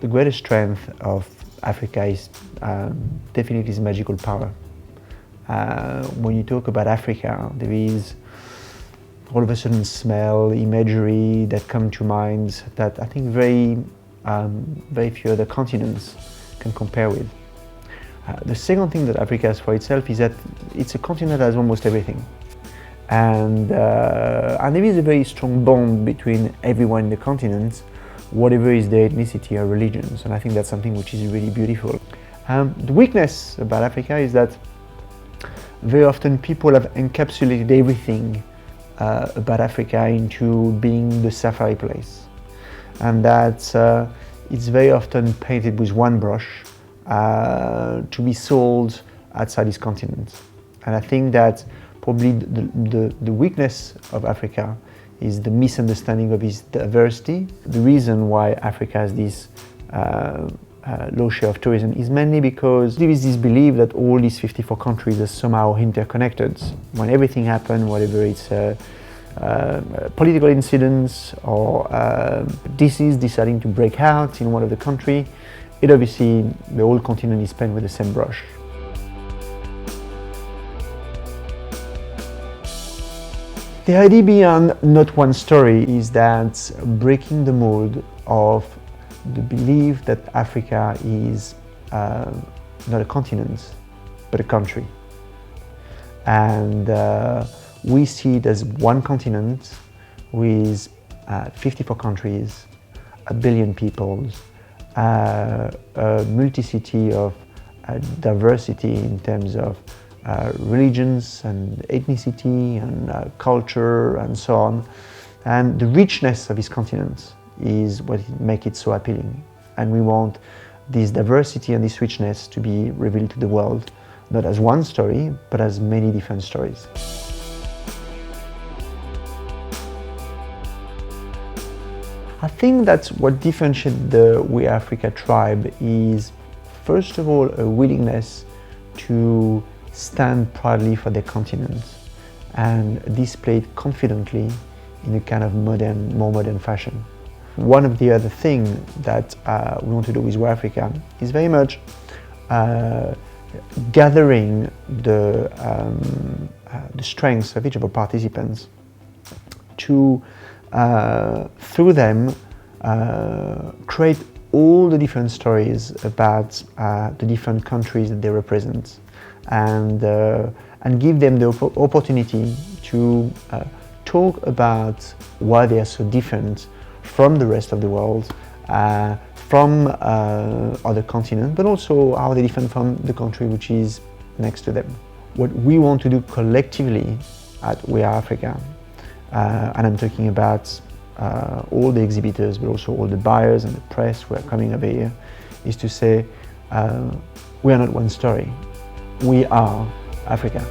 The greatest strength of Africa is definitely its magical power. When you talk about Africa, there is all of a sudden smell, imagery that come to mind that I think very few other continents can compare with. The second thing that Africa has for itself is that it's a continent that has almost everything. And there is a very strong bond between everyone in the continent, whatever is their ethnicity or religions, and I think that's something which is really beautiful. The weakness about Africa is that very often people have encapsulated everything about Africa into being the safari place, and that it's very often painted with one brush to be sold outside this continent. And I think that probably the weakness of Africa is the misunderstanding of its diversity. The reason why Africa has this low share of tourism is mainly because there is this belief that all these 54 countries are somehow interconnected. When everything happens, whatever it's political incidents or disease deciding to break out in one of the countries, it obviously, the whole continent is painted with the same brush. The idea beyond not one story is that breaking the mold of the belief that Africa is not a continent, but a country. And we see it as one continent with 54 countries, 1 billion people, a multiplicity of diversity in terms of religions and ethnicity and culture and so on. And the richness of this continent is what makes it so appealing. And we want this diversity and this richness to be revealed to the world, not as one story, but as many different stories. I think that what differentiates the We Africa tribe is, first of all, a willingness to stand proudly for their continent and display it confidently in a kind of more modern fashion. One of the other things that we want to do with We Africa is very much gathering the strengths of each of our participants to, through them, create all the different stories about the different countries that they represent, and give them the opportunity to talk about why they are so different from the rest of the world, from other continents, but also how they're different from the country which is next to them. What we want to do collectively at We Are Africa, and I'm talking about all the exhibitors, but also all the buyers and the press who are coming over here, is to say, we are not one story. We are Africa.